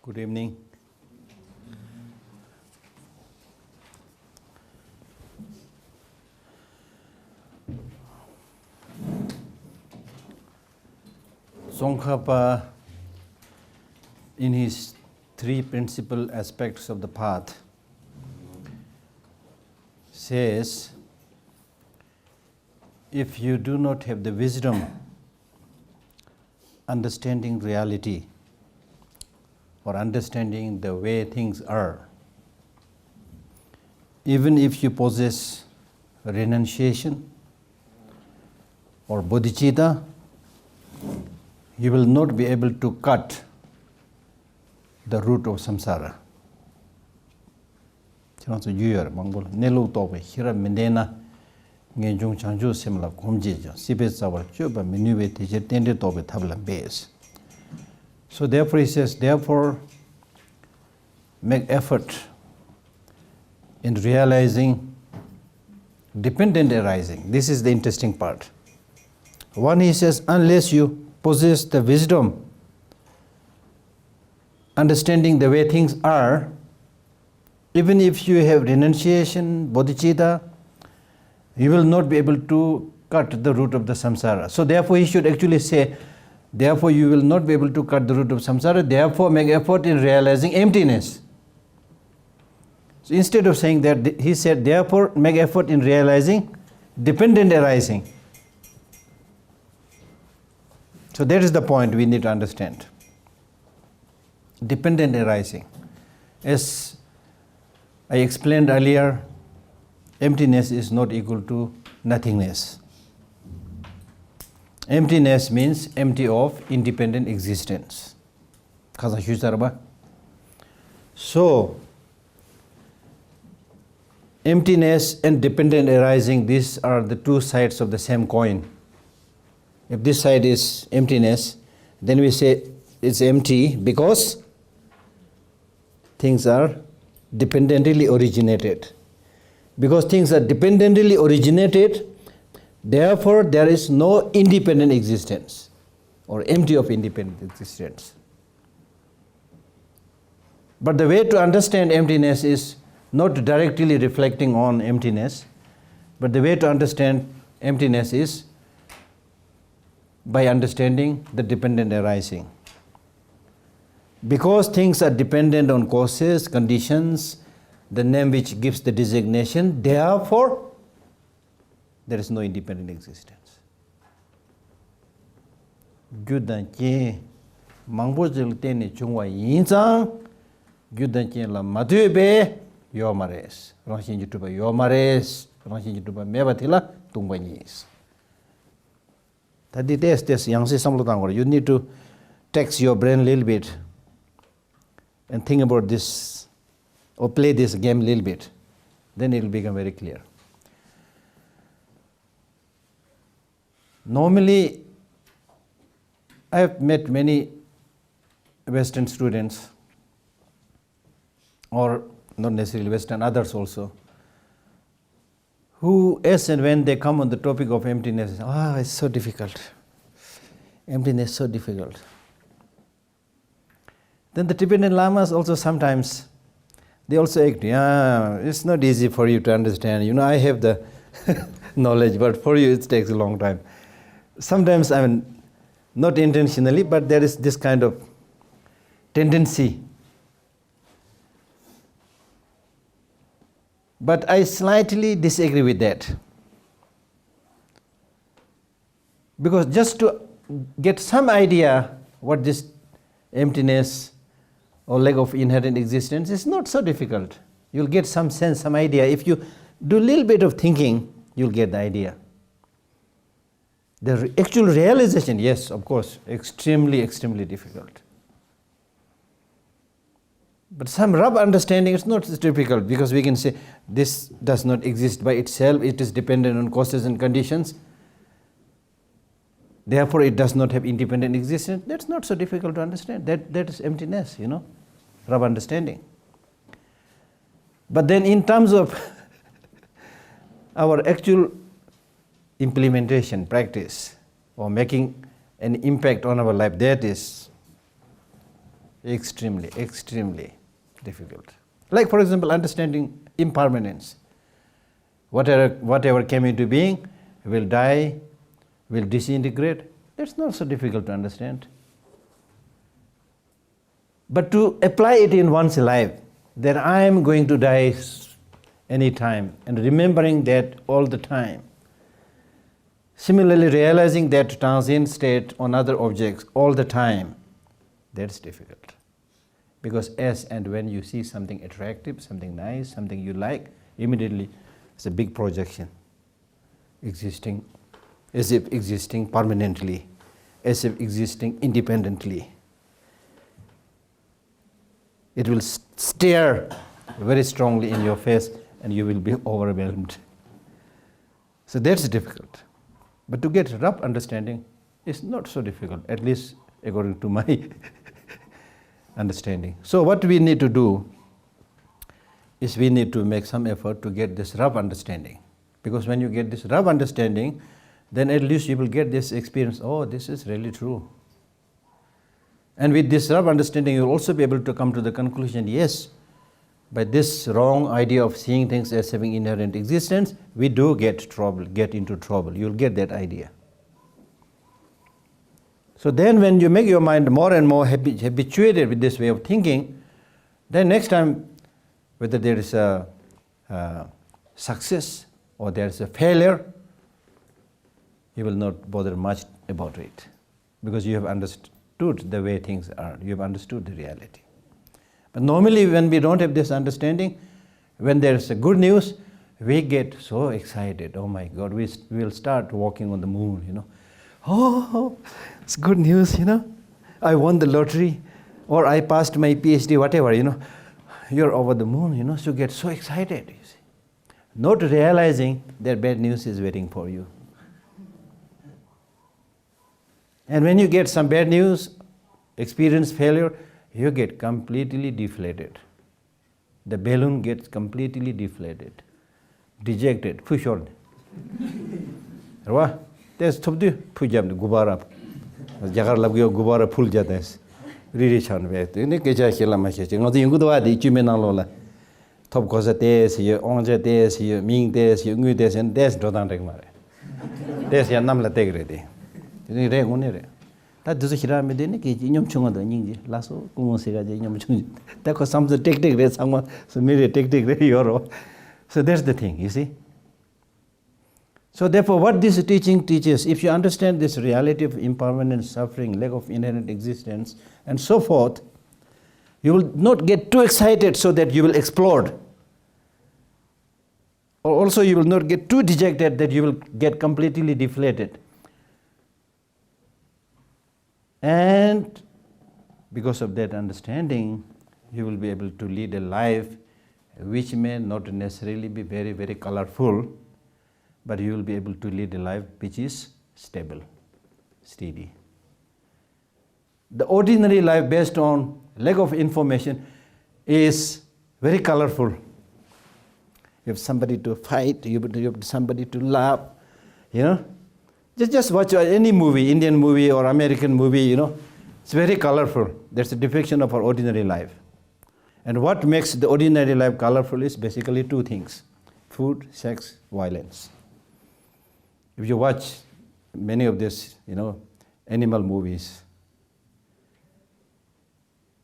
Good evening. Tsongkhapa, in his three principal aspects of the path, says, if you do not have the wisdom, understanding reality, or understanding the way things are, even if you possess renunciation or bodhicitta, you will not be able to cut the root of samsara. Nelu tobe hira mendena ngenjung changju semla gomje sibe zawar chuba minuwe teje tende tobe tabla base. So therefore he says, therefore make effort in realizing dependent arising. This is the interesting part. One, he says, unless you possess the wisdom, understanding the way things are, even if you have renunciation, bodhicitta, you will not be able to cut the root of the samsara. So therefore he should actually say, therefore you will not be able to cut the root of samsara, therefore make effort in realizing emptiness. So instead of saying that, he said, therefore make effort in realizing dependent arising. So that is the point we need to understand. Dependent arising. As I explained earlier, emptiness is not equal to nothingness. Emptiness means empty of independent existence. So, emptiness and dependent arising, these are the two sides of the same coin. If this side is emptiness, then we say it's empty because things are dependently originated. Because things are dependently originated, therefore there is no independent existence or empty of independent existence. But the way to understand emptiness is not directly reflecting on emptiness, but the way to understand emptiness is by understanding the dependent arising. Because things are dependent on causes, conditions, the name which gives the designation, therefore there is no independent existence. Gyudanche mangbojil teni chungwa yinzang, gyudanche la madhube yomares. Rangshin jituba yomares, rangshin jituba mebatila tungbanyis. Tadi test yangsi samlutangor. You need to tax your brain a little bit and think about this or play this game a little bit. Then it will become very clear. Normally, I have met many Western students, or not necessarily Western, others also, who, as and when they come on the topic of emptiness, it's so difficult. Emptiness is so difficult. Then the Tibetan Lamas also sometimes, they also agree, it's not easy for you to understand. I have the knowledge, but for you it takes a long time. Sometimes, not intentionally, but there is this kind of tendency. But I slightly disagree with that. Because just to get some idea what this emptiness or lack of inherent existence is not so difficult. You'll get some sense, some idea. If you do a little bit of thinking, you'll get the idea. The actual realization, yes, of course, extremely, extremely difficult. But some rough understanding, it's not difficult because we can say this does not exist by itself, it is dependent on causes and conditions. Therefore, it does not have independent existence. That's not so difficult to understand. That is emptiness, rough understanding. But then in terms of our actual implementation, practice, or making an impact on our life, that is Extremely, extremely difficult. Like, for example, understanding impermanence. Whatever came into being will die, will disintegrate. That's not so difficult to understand. But to apply it in one's life, that I am going to die any time, and remembering that all the time. Similarly, realizing that transient state on other objects all the time, that's difficult. Because as and when you see something attractive, something nice, something you like, immediately it's a big projection, existing as if existing permanently, as if existing independently. It will stare very strongly in your face and you will be overwhelmed. So that's difficult. But to get rough understanding is not so difficult, at least according to my understanding. So what we need to do is we need to make some effort to get this rough understanding. Because when you get this rough understanding, then at least you will get this experience, oh, this is really true. And with this rough understanding, you will also be able to come to the conclusion, yes, by this wrong idea of seeing things as having inherent existence, we do get into trouble. You will get that idea. So then when you make your mind more and more habituated with this way of thinking, then next time, whether there is a success or there is a failure, you will not bother much about it, because you have understood the way things are. You have understood the reality. But normally when we don't have this understanding, when there is a good news, we get so excited. Oh my God, we will start walking on the moon, Oh, it's good news, I won the lottery, or I passed my PhD, whatever, You're over the moon, so you get so excited, you see. Not realizing that bad news is waiting for you. And when you get some bad news, experience failure, you get completely deflated. The balloon gets completely deflated, dejected, push on. There's tubdi pujam gubara. Jagar labgyo gubara full jadas. Riri chan ve. Ne keja khela ma che. Ngodi yungu do adi chimena lola. Top kosa tes ye onja tes ye ming tes ye ngu tes and des dodan rek mare. Des ya nam la tegre de. Ni re ngone re. Ta dusu hira me de ne ke nyom chunga da ning ji laso kumo se ga je nyom chung. Ta ko sam tek re sangma so mere tek re yoro. So that's the thing, you see. So therefore, what this teaching teaches, if you understand this reality of impermanence, suffering, lack of inherent existence, and so forth, you will not get too excited so that you will explode. Or also you will not get too dejected that you will get completely deflated. And because of that understanding, you will be able to lead a life which may not necessarily be very, very colorful, but you will be able to lead a life which is stable, steady. The ordinary life based on lack of information is very colorful. You have somebody to fight, you have somebody to laugh, Just watch any movie, Indian movie or American movie, It's very colorful. That's a depiction of our ordinary life. And what makes the ordinary life colorful is basically two things: food, sex, violence. If you watch many of these, animal movies,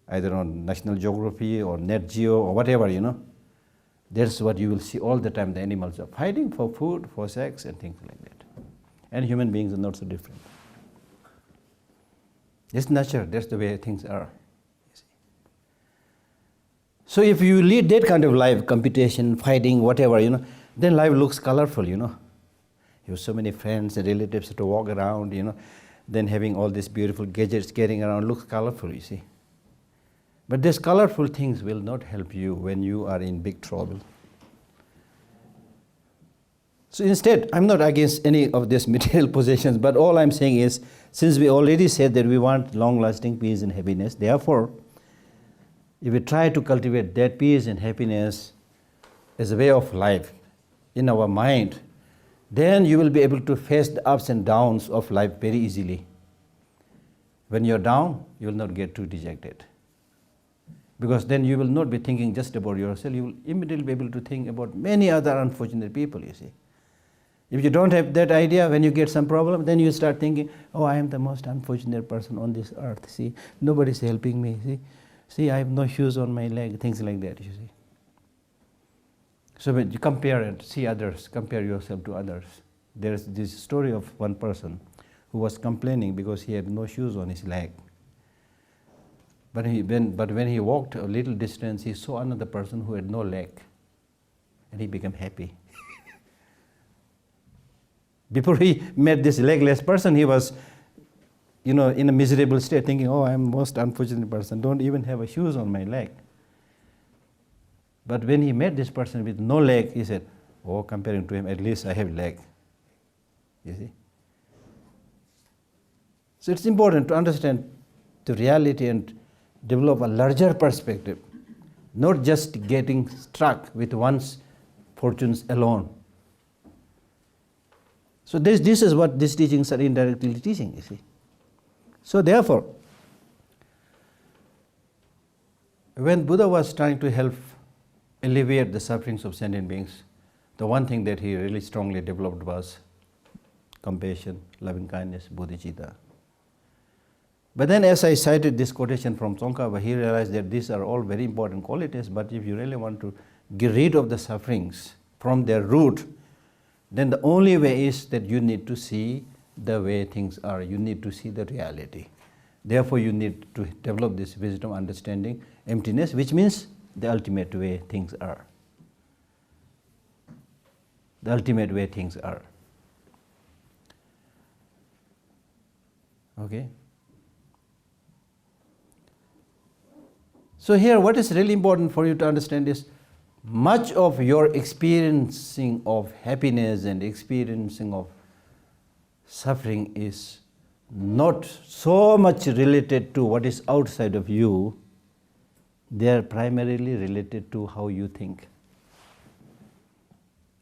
either on National Geography or Net Geo or whatever, that's what you will see all the time. The animals are fighting for food, for sex, and things like that. And human beings are not so different. It's nature, that's the way things are. So if you lead that kind of life, competition, fighting, whatever, then life looks colorful, You have so many friends and relatives to walk around, then having all these beautiful gadgets carrying around looks colorful, you see. But these colorful things will not help you when you are in big trouble. So instead, I'm not against any of these material possessions, but all I'm saying is, since we already said that we want long-lasting peace and happiness, therefore, if we try to cultivate that peace and happiness as a way of life in our mind, then you will be able to face the ups and downs of life very easily. When you're down, you will not get too dejected. Because then you will not be thinking just about yourself, you will immediately be able to think about many other unfortunate people, you see. If you don't have that idea, when you get some problem, then you start thinking, oh, I am the most unfortunate person on this earth, see. Nobody is helping me, see. See, I have no shoes on my leg, things like that, you see. So when you compare and see others, compare yourself to others. There is this story of one person who was complaining because he had no shoes on his leg. But when he walked a little distance, he saw another person who had no leg, and he became happy. Before he met this legless person, he was, in a miserable state, thinking, oh, I am the most unfortunate person, don't even have a shoes on my leg. But when he met this person with no leg, he said, oh, comparing to him, at least I have leg. You see? So it's important to understand the reality and develop a larger perspective, not just getting struck with one's fortunes alone. So this is what these teachings are indirectly teaching, you see. So therefore, when Buddha was trying to help alleviate the sufferings of sentient beings, the one thing that he really strongly developed was compassion, loving kindness, bodhicitta. But then as I cited this quotation from Tsongkhapa, he realized that these are all very important qualities, but if you really want to get rid of the sufferings from their root, then the only way is that you need to see the way things are. You need to see the reality. Therefore, you need to develop this wisdom, understanding, emptiness, which means the ultimate way things are. The ultimate way things are. Okay? So here, what is really important for you to understand is, much of your experiencing of happiness and experiencing of suffering is not so much related to what is outside of you. They are primarily related to how you think.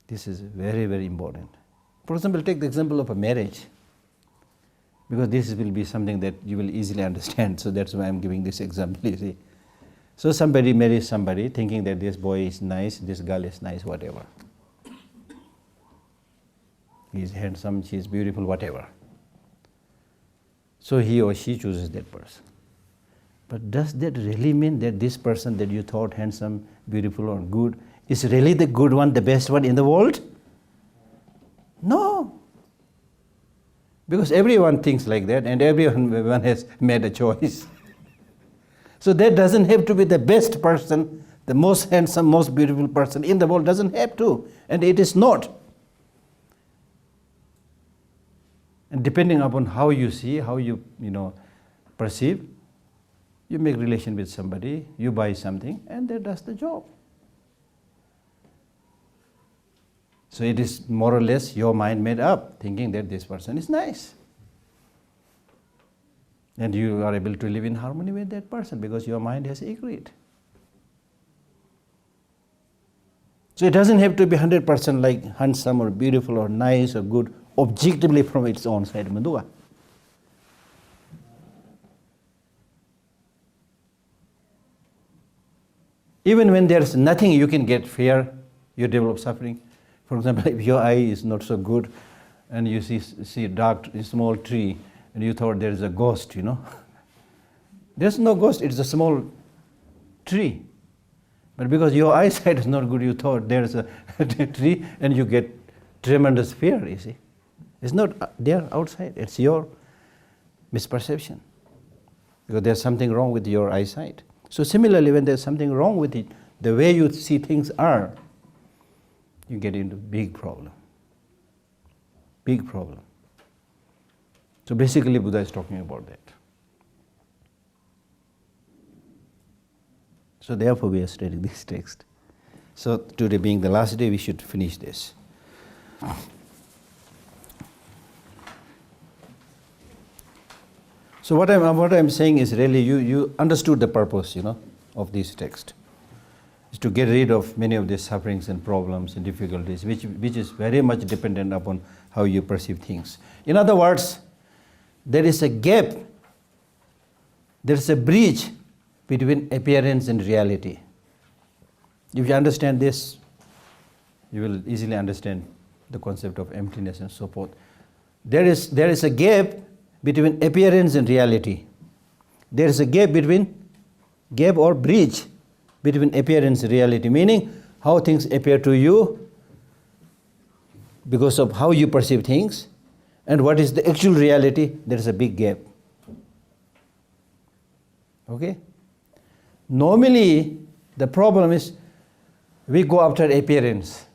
This is very, very important. For example, take the example of a marriage, because this will be something that you will easily understand. So that's why I'm giving this example, you see. So somebody marries somebody thinking that this boy is nice, this girl is nice, whatever. He is handsome, she is beautiful, whatever. So he or she chooses that person. But does that really mean that this person that you thought handsome, beautiful, or good is really the good one, the best one in the world? No. Because everyone thinks like that, and everyone has made a choice. So that doesn't have to be the best person, the most handsome, most beautiful person in the world, doesn't have to, and it is not. And depending upon how you see, how you perceive, you make relation with somebody, you buy something, and that does the job. So it is more or less your mind made up, thinking that this person is nice. And you are able to live in harmony with that person because your mind has agreed. So it doesn't have to be 100% like handsome or beautiful or nice or good objectively from its own side. Madhua. Even when there's nothing you can get fear, you develop suffering. For example, if your eye is not so good and you see a dark, small tree, and you thought there is a ghost, There's no ghost, it's a small tree. But because your eyesight is not good, you thought there is a tree, and you get tremendous fear, you see. It's not there outside, it's your misperception. Because there's something wrong with your eyesight. So similarly, when there's something wrong with it, the way you see things are, you get into big problem. Big problem. So basically, Buddha is talking about that. So therefore, we are studying this text. So today being the last day, we should finish this. So what I'm saying is really, you understood the purpose, of this text. Is to get rid of many of these sufferings and problems and difficulties, which is very much dependent upon how you perceive things. In other words, there is a gap, there is a bridge between appearance and reality. If you understand this, you will easily understand the concept of emptiness and so forth. There is a gap between appearance and reality. There is a gap or bridge between appearance and reality, meaning how things appear to you because of how you perceive things, and what is the actual reality. There is a big gap. Okay? Normally, the problem is we go after appearance.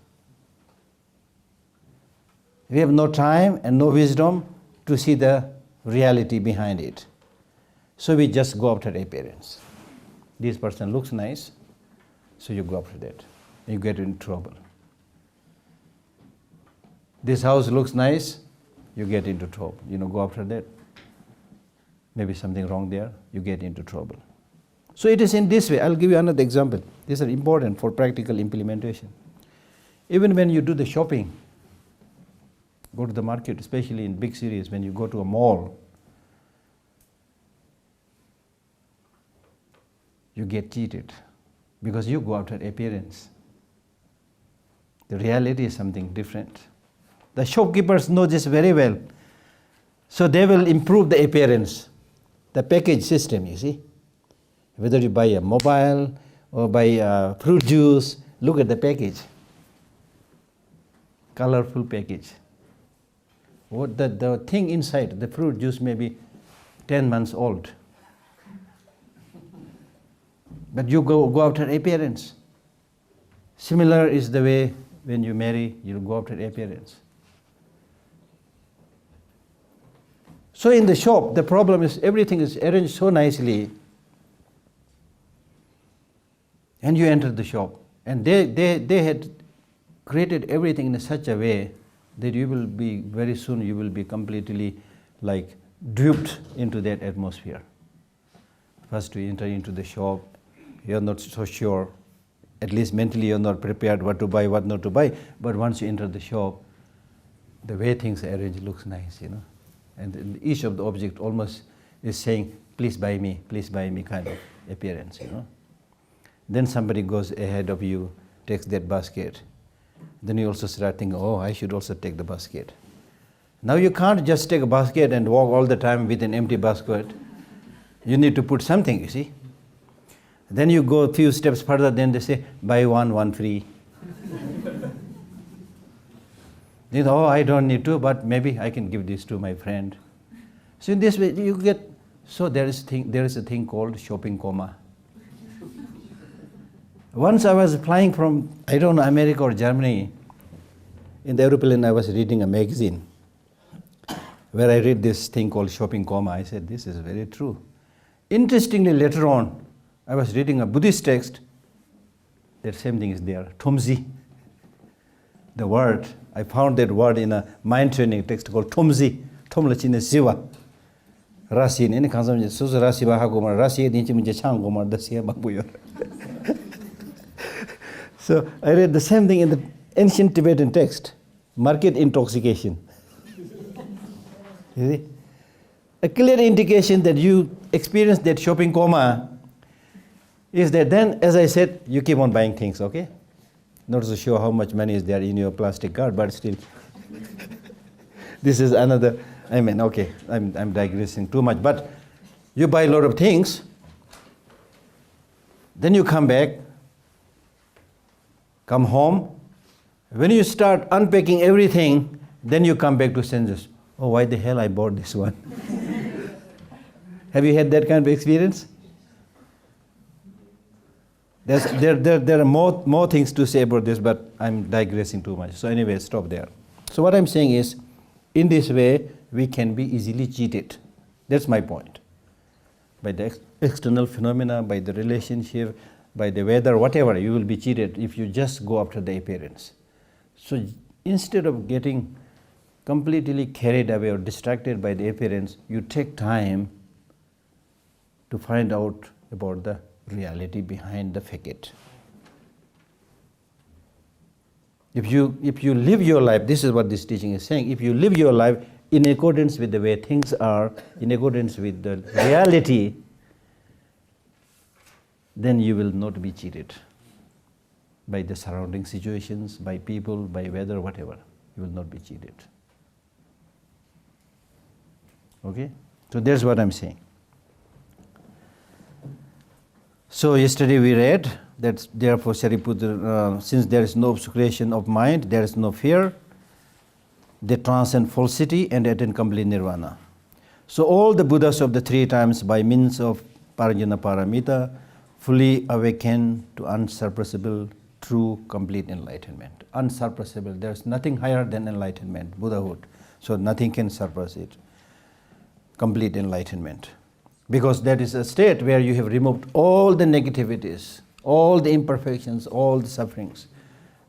We have no time and no wisdom to see the reality behind it. So we just go after appearance. This person looks nice, so you go after that. You get in trouble. This house looks nice, you get into trouble. Go after that. Maybe something wrong there, you get into trouble. So it is in this way. I'll give you another example. These are important for practical implementation. Even when you do the shopping, go to the market, especially in big cities, when you go to a mall, you get cheated because you go after appearance. The reality is something different. The shopkeepers know this very well. So they will improve the appearance, the package system, you see. Whether you buy a mobile or buy a fruit juice, look at the package. Colorful package. What the thing inside, the fruit juice may be 10 months old. But you go after appearance. Similar is the way when you marry, you go after appearance. So in the shop, the problem is everything is arranged so nicely. And you enter the shop. And they had created everything in such a way that you will be, very soon you will be completely like duped into that atmosphere. First you enter into the shop, you're not so sure, at least mentally you're not prepared what to buy, what not to buy, but once you enter the shop, the way things are arranged looks nice, And each of the object almost is saying, please buy me kind of appearance, Then somebody goes ahead of you, takes that basket. Then you also start thinking, oh, I should also take the basket. Now you can't just take a basket and walk all the time with an empty basket. You need to put something, you see. Then you go a few steps further, then they say, buy one free. Oh, I don't need to, but maybe I can give this to my friend. So in this way, you get, so there is a thing called shopping coma. Once I was flying from, I don't know, America or Germany. In the aeroplane, I was reading a magazine where I read this thing called shopping coma. I said, this is very true. Interestingly, later on, I was reading a Buddhist text. That same thing is there, Tumsi. The word, I found that word in a mind training text called Tumsi. Tumlachine Siva. Rasi, any consumption, Susa Rasi Bahagomar, Rasi, Dinchimujachangomar, the Sia Babuyor. So I read the same thing in the ancient Tibetan text, market intoxication. You see? A clear indication that you experienced that shopping coma is that then, as I said, you keep on buying things, okay? Not so sure how much money is there in your plastic card, but still. This is another, okay, I'm digressing too much, but you buy a lot of things, then you come back, come home. When you start unpacking everything, then you come back to senses. Oh, why the hell I bought this one? Have you had that kind of experience? There are more things to say about this, but I'm digressing too much. So anyway, stop there. So what I'm saying is, in this way, we can be easily cheated. That's my point. By the external phenomena, by the relationship, by the weather, whatever, you will be cheated if you just go after the appearance. So instead of getting completely carried away or distracted by the appearance, you take time to find out about the reality behind the facade. If you live your life, this is what this teaching is saying, if you live your life in accordance with the way things are, in accordance with the reality, then you will not be cheated by the surrounding situations, by people, by weather, whatever. You will not be cheated. Okay? So that's what I'm saying. So yesterday we read that therefore Shariputra, since there is no obscuration of mind, there is no fear, they transcend falsity and attain complete nirvana. So all the Buddhas of the 3 times by means of Parajana Paramita fully awaken to unsurpassable, true, complete enlightenment. Unsurpassable. There is nothing higher than enlightenment, Buddhahood. So nothing can surpass it. Complete enlightenment. Because that is a state where you have removed all the negativities, all the imperfections, all the sufferings.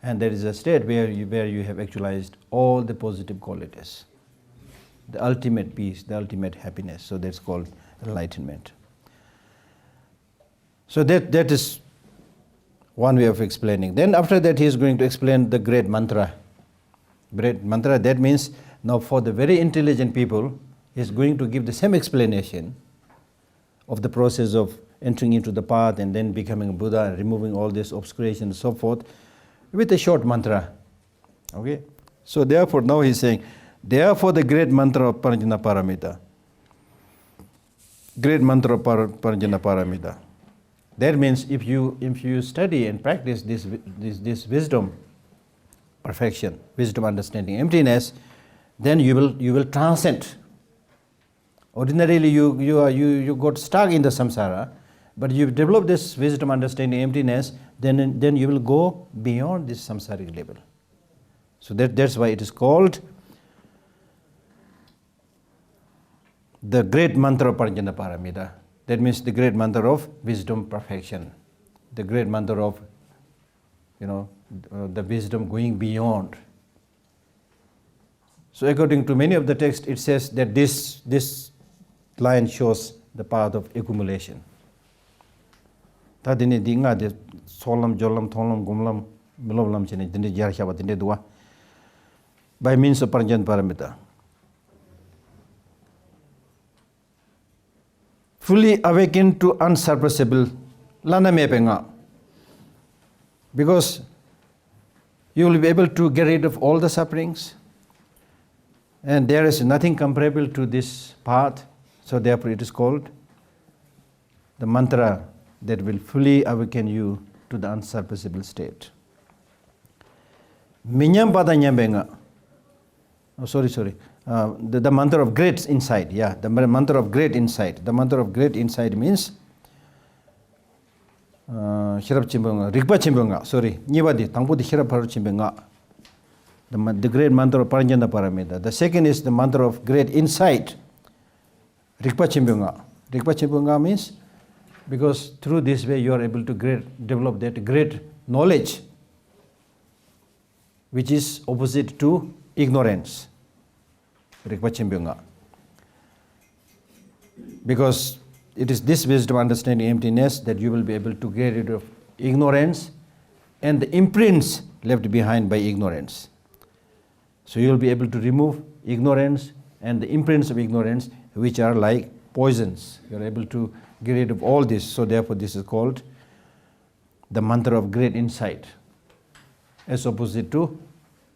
And that is a state where you have actualized all the positive qualities. The ultimate peace, the ultimate happiness. So that's called enlightenment. So that is one way of explaining. Then after that he is going to explain the great mantra. Great mantra, that means now for the very intelligent people, he is going to give the same explanation of the process of entering into the path and then becoming a Buddha and removing all this obscuration and so forth with a short mantra. Okay? So therefore now he is saying, therefore the great mantra of Parajana Paramita. Great mantra of Parajana Paramita. That means if you study and practice this wisdom, perfection, wisdom, understanding, emptiness, then you will transcend. Ordinarily you got stuck in the samsara, but you develop this wisdom, understanding, emptiness, then you will go beyond this samsaric level. So that's why it is called the great mantra of Parajana Paramita. That means the great mantra of wisdom, perfection. The great mantra of, the wisdom going beyond. So according to many of the texts, it says that this line shows the path of accumulation. Tadine dinga de solam jolam tholam gumlam miloblam chene dinde jar shaba dinde dua by means of Parajana Paramita. Fully awakened to unsurpassable lana mepenga, because you will be able to get rid of all the sufferings, and there is nothing comparable to this path. So therefore it is called the mantra that will fully awaken you to the unsurpassable state. Minyam pada nyambenga. Oh, sorry. The mantra of great insight. Yeah, the mantra of great insight. The mantra of great insight means Shirap chimbunga, Rigpa chimbunga. Sorry, Nivadi, Tangpudi Shirap haru chimbunga. The great mantra of Parajana Paramita. The second is the mantra of great insight. Rigpa chimbunga. Rigpa chimbunga means because through this way you are able to develop that great knowledge, which is opposite to ignorance. Rigpa chimbunga. Because it is this wisdom, understanding emptiness, that you will be able to get rid of ignorance and the imprints left behind by ignorance. So you will be able to remove ignorance and the imprints of ignorance, which are like poisons. You are able to get rid of all this. So therefore this is called the mantra of great insight, as opposite to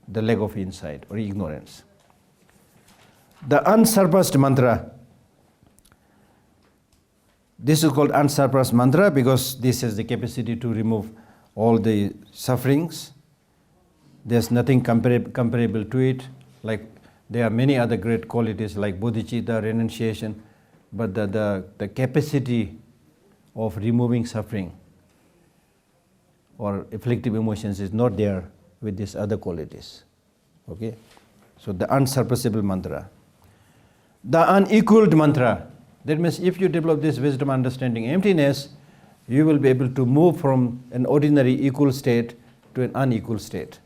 the lack of insight or ignorance. The unsurpassed mantra. This is called unsurpassed mantra because this has the capacity to remove all the sufferings. There's nothing comparable to it. Like there are many other great qualities like bodhicitta, renunciation, but the capacity of removing suffering or afflictive emotions is not there with these other qualities. Okay? So the unsurpassable mantra. The unequaled mantra. That means if you develop this wisdom, understanding, emptiness, you will be able to move from an ordinary equal state to an unequal state.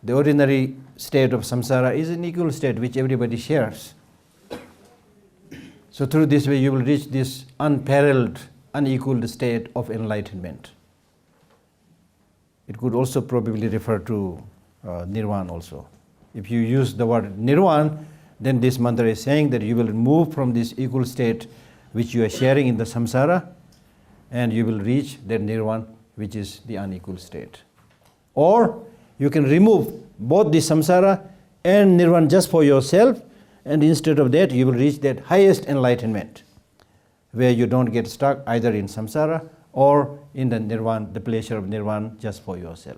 The ordinary state of samsara is an equal state which everybody shares. So through this way you will reach this unparalleled, unequaled state of enlightenment. It could also probably refer to nirvana also. If you use the word nirvana, then this mantra is saying that you will move from this equal state which you are sharing in the samsara, and you will reach that nirvana, which is the unequal state. Or you can remove both the samsara and nirvana just for yourself, and instead of that you will reach that highest enlightenment, where you don't get stuck either in samsara or in the nirvana, the pleasure of nirvana just for yourself.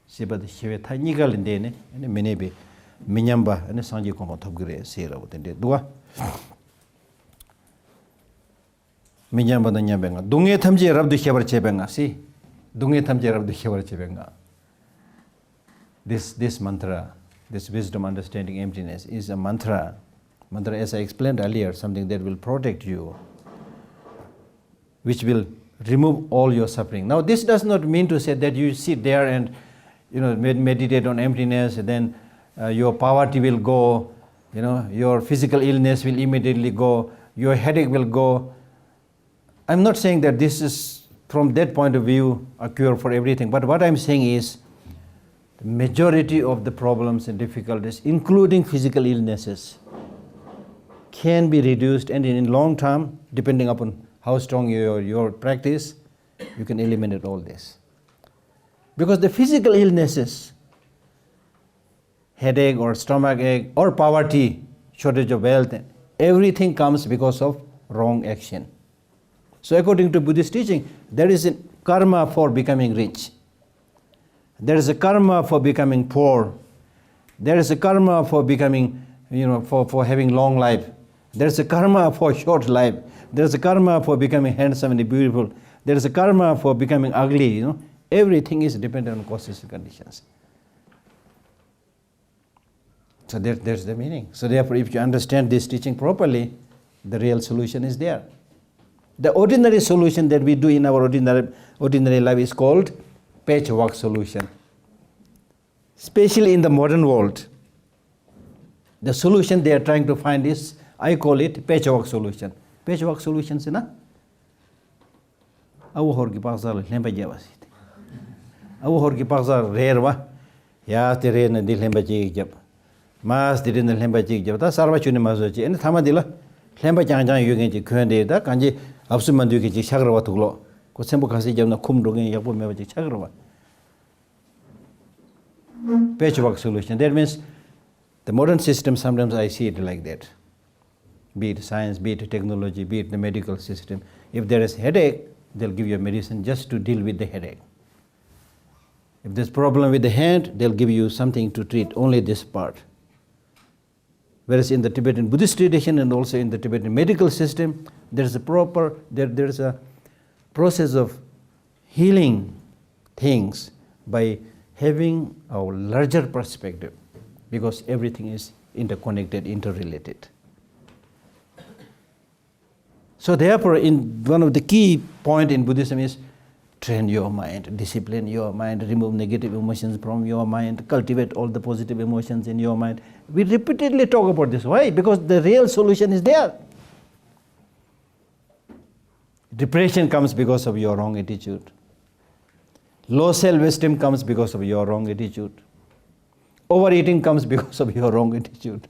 Sibad shive thanigal indene ene menebe minyamba ene sanji komo thobgire sera utende dua minyamba da nyabenga dunge thamje rabdu khabar chebenga si dunge thamje rabdu khabar chebenga. This mantra, this wisdom, understanding emptiness, is a mantra. Mantra, as I explained earlier, something that will protect you, which will remove all your suffering. Now, this does not mean to say that you sit there and meditate on emptiness, and then your poverty will go, your physical illness will immediately go, your headache will go. I'm not saying that this is, from that point of view, a cure for everything. But what I'm saying is, the majority of the problems and difficulties, including physical illnesses, can be reduced, and in long term, depending upon how strong your practice, you can eliminate all this. Because the physical illnesses, headache or stomach ache or poverty, shortage of wealth, everything comes because of wrong action. So according to Buddhist teaching, there is a karma for becoming rich. There is a karma for becoming poor. There is a karma for becoming, for having long life. There is a karma for short life. There is a karma for becoming handsome and beautiful. There is a karma for becoming ugly. Everything is dependent on causes and conditions. So there's the meaning. So therefore, if you understand this teaching properly, the real solution is there. The ordinary solution that we do in our ordinary life is called patchwork solution. Especially in the modern world, the solution they are trying to find is, I call it patchwork solution. Patchwork solution is na? Awu hor ki paksal lemba jabasi. Awu hor ki paksal rare wa, ya te rare na dil lemba jab. Mas dil na lemba jab. Ta sarva chuni maso chi. Ene thama dila lemba jang yugen chi kuende da kanji absu mandu ki chi chagra wa tuklo. Ko sembo kasi jab na khum dogen yakbo meba chi chagra wa. Patchwork solution. That means the modern system, sometimes I see it like that. Be it science, be it technology, be it the medical system. If there is headache, they'll give you a medicine just to deal with the headache. If there's problem with the hand, they'll give you something to treat only this part. Whereas in the Tibetan Buddhist tradition and also in the Tibetan medical system, there's a process of healing things by having a larger perspective, because everything is interconnected, interrelated. So therefore, one of the key point in Buddhism is train your mind, discipline your mind, remove negative emotions from your mind, cultivate all the positive emotions in your mind. We repeatedly talk about this. Why? Because the real solution is there. Depression comes because of your wrong attitude. Low self-esteem comes because of your wrong attitude. Overeating comes because of your wrong attitude.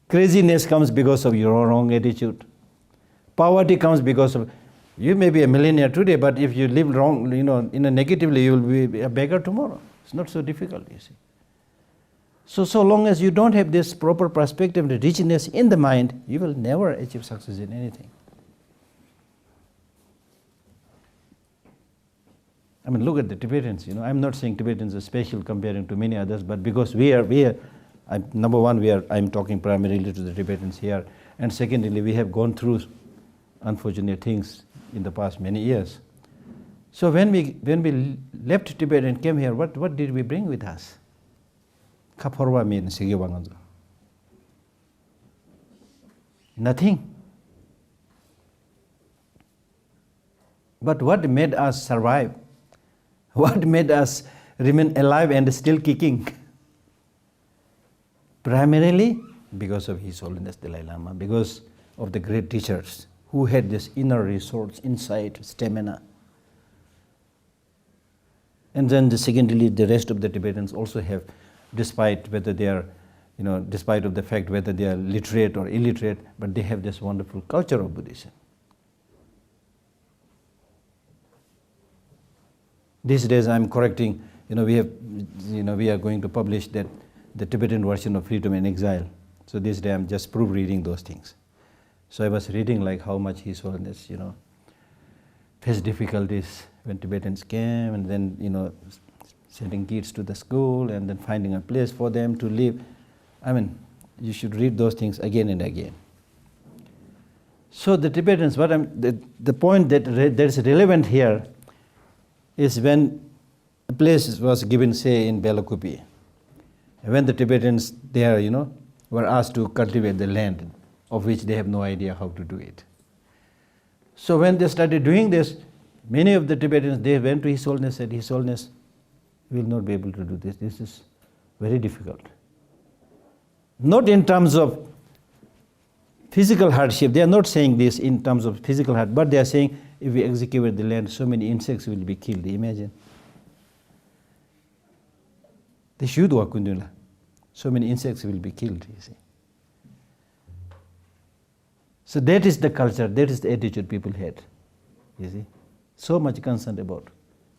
Craziness comes because of your wrong attitude. Poverty comes because of, you may be a millionaire today, but if you live wrong, in a negatively, you will be a beggar tomorrow. It's not so difficult, you see. So long as you don't have this proper perspective, the richness in the mind, you will never achieve success in anything. I mean, look at the Tibetans. I'm not saying Tibetans are special comparing to many others, but because number one, I'm talking primarily to the Tibetans here, and secondly, we have gone through unfortunate things in the past many years. So when we left Tibet and came here, what did we bring with us? Nothing. But what made us survive? What made us remain alive and still kicking? Primarily because of His Holiness Dalai Lama, because of the great teachers who had this inner resource, insight, stamina. And then secondly, the rest of the Tibetans also have, despite of the fact whether they are literate or illiterate, but they have this wonderful culture of Buddhism. These days I'm correcting, we are going to publish that the Tibetan version of Freedom in Exile. So this day I'm just proofreading those things. So I was reading like how much His Holiness, faced difficulties when Tibetans came, and then, sending kids to the school and then finding a place for them to live. I mean, you should read those things again and again. So the Tibetans, the point that is relevant here is when a place was given, say, in Belakupi, when the Tibetans there, were asked to cultivate the land, of which they have no idea how to do it. So when they started doing this, many of the Tibetans, they went to His Holiness and said, His Holiness, we will not be able to do this. This is very difficult. Not in terms of physical hardship. They are not saying this in terms of physical hardship, but they are saying if we excavate the land, so many insects will be killed. Imagine. They should work on so many insects will be killed, you see. So that is the culture, that is the attitude people had, you see. So much concerned about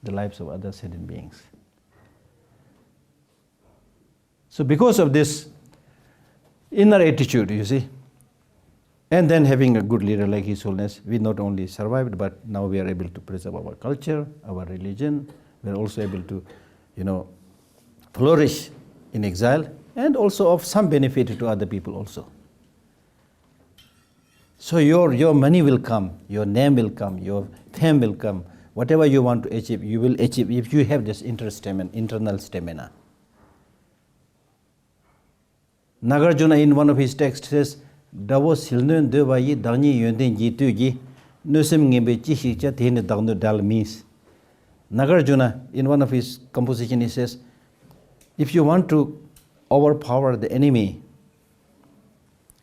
the lives of other sentient beings. So because of this inner attitude, you see, and then having a good leader like His Holiness, we not only survived, but now we are able to preserve our culture, our religion. We are also able to, flourish in exile, and also of some benefit to other people also. So your money will come, your name will come, your fame will come. Whatever you want to achieve, you will achieve if you have this internal stamina. Nagarjuna in one of his texts says, Davo silnun devayi dangni yönden jitu ji, nusim ngebe chishikcha tene dangno dal means. Nagarjuna, in one of his composition, he says, if you want to overpower the enemy,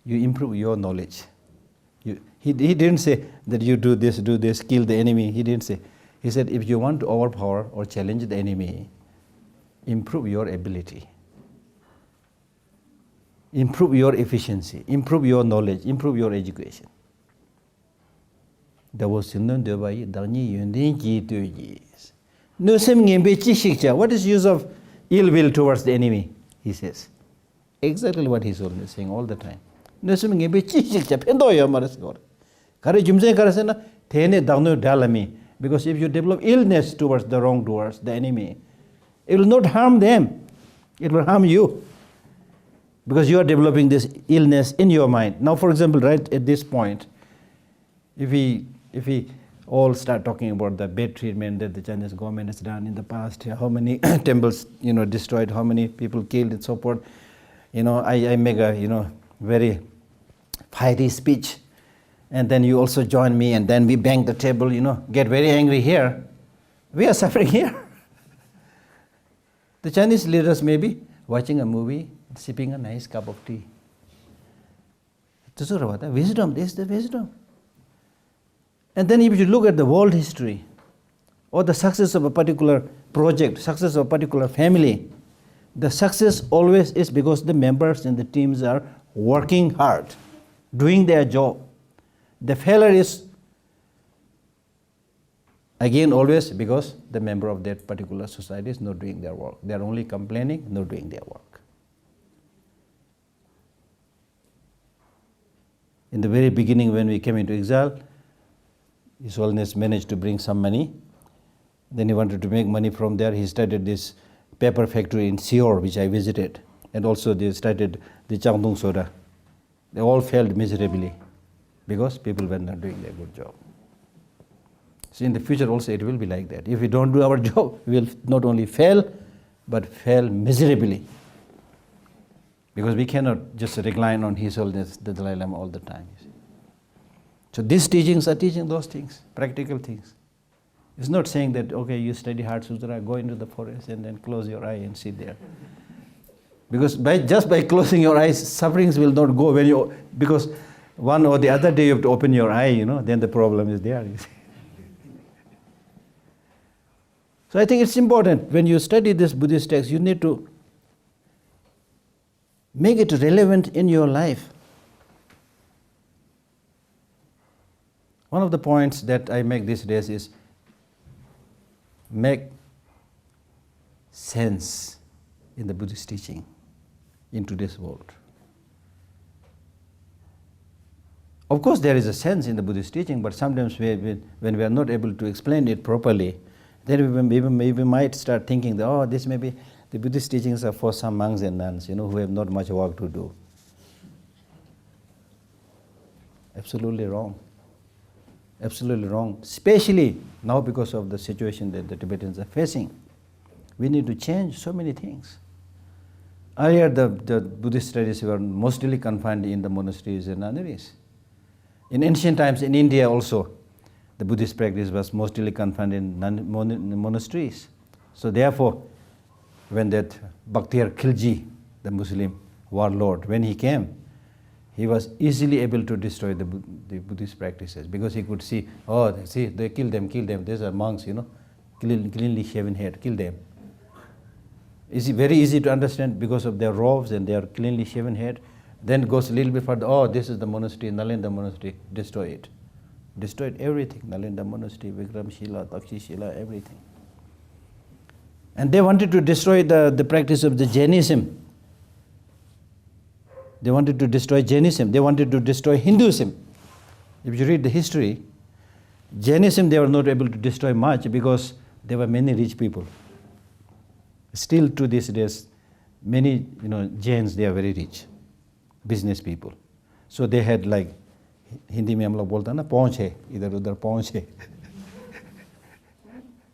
you improve your knowledge. He didn't say that you do this, kill the enemy. He didn't say. He said, if you want to overpower or challenge the enemy, improve your ability. Improve your efficiency, improve your knowledge, improve your education. What is use of ill will towards the enemy? He says. Exactly what His Holiness is saying all the time. Because if you develop illness towards the wrongdoers, the enemy, it will not harm them, it will harm you. Because you are developing this illness in your mind. Now, for example, right at this point, if we all start talking about the bad treatment that the Chinese government has done in the past, how many temples, destroyed, how many people killed and so forth, I make a, very fiery speech, and then you also join me, and then we bang the table, get very angry here. We are suffering here. The Chinese leaders may be watching a movie, sipping a nice cup of tea. Wisdom, this is the wisdom. And then if you look at the world history, or the success of a particular project, success of a particular family, the success always is because the members and the teams are working hard, doing their job. The failure is, again, always because the member of that particular society is not doing their work. They are only complaining, not doing their work. In the very beginning, when we came into exile, His Holiness managed to bring some money. Then he wanted to make money from there. He started this paper factory in Seoul, which I visited. And also they started the Changdung soda. They all failed miserably because people were not doing their good job. So in the future also it will be like that. If we don't do our job, we will not only fail, but fail miserably. Because we cannot just recline on His Holiness the Dalai Lama all the time. You see. So these teachings are teaching those things, practical things. It's not saying that, okay, you study Heart Sutra, go into the forest and then close your eye and sit there. Because just by closing your eyes, sufferings will not go because one or the other day you have to open your eye, then the problem is there. You see. So I think it's important when you study this Buddhist text, you need to make it relevant in your life. One of the points that I make these days is make sense in the Buddhist teaching in today's world. Of course, there is a sense in the Buddhist teaching, but sometimes when we are not able to explain it properly, then we might start thinking that, oh, this may be the Buddhist teachings are for some monks and nuns, who have not much work to do. Absolutely wrong. Absolutely wrong. Especially now because of the situation that the Tibetans are facing. We need to change so many things. Earlier, the Buddhist studies were mostly confined in the monasteries and nunneries. In ancient times, in India also, the Buddhist practice was mostly confined in monasteries. So therefore, when that Bhaktir Khilji, the Muslim warlord, when he came, he was easily able to destroy the Buddhist practices, because he could see, oh, see, they kill them. These are monks, cleanly shaven head, kill them. Very easy to understand because of their robes and their cleanly shaven head. Then goes a little bit further, oh, this is the monastery, Nalanda monastery, destroy it. Destroyed everything, Nalanda monastery, Vikramshila, Takshashila, everything. And they wanted to destroy the practice of the Jainism. They wanted to destroy Jainism. They wanted to destroy Hinduism. If you read the history, Jainism they were not able to destroy much because there were many rich people. Still to this days, many Jains, they are very rich, business people. So they had like, Hindi में हम लोग बोलते हैं ना, पहुँच है, इधर उधर पहुँच है,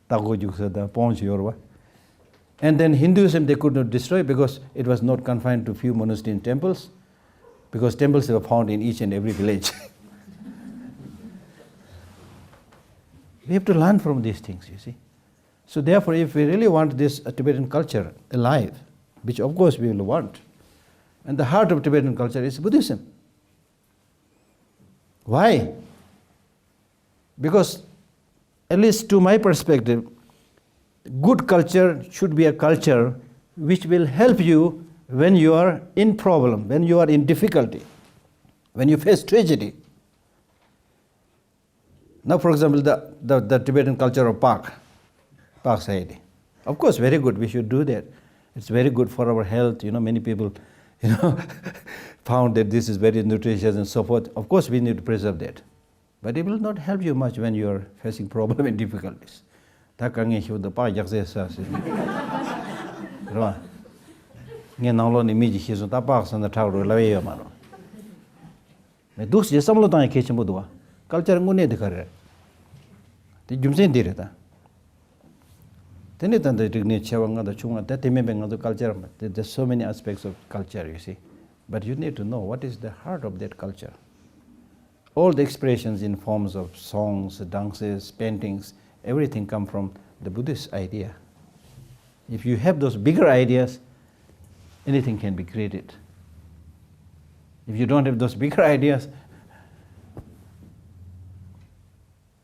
ताको जुगसदा पहुँच योरवा. And then Hinduism they could not destroy because it was not confined to few monasteries and temples, because temples were found in each and every village. We have to learn from these things, you see. So therefore, if we really want this Tibetan culture alive, which of course we will want, and the heart of Tibetan culture is Buddhism. Why? Because, at least to my perspective, good culture should be a culture which will help you when you are in problem, when you are in difficulty, when you face tragedy. Now, for example, the Tibetan culture of Park society. Of course, very good, we should do that. It's very good for our health, many people, found that this is very nutritious and so forth. Of course, we need to preserve that. But it will not help you much when you are facing problem and difficulties. Ta kange shu da pa yakse sa se. Ro. Nge nanglo ni mi ji shi so ta pa san da thau ro la ye ma ro. Me dus je samlo ta ke chmu do. Culture ngune de kare. Ti jumsen dire ta. Tene tan de tigne chawanga da chunga ta teme benga do culture. There's so many aspects of culture, you see. But you need to know what is the heart of that culture. All the expressions in forms of songs, dances, paintings, everything come from the Buddhist idea. If you have those bigger ideas, anything can be created. If you don't have those bigger ideas,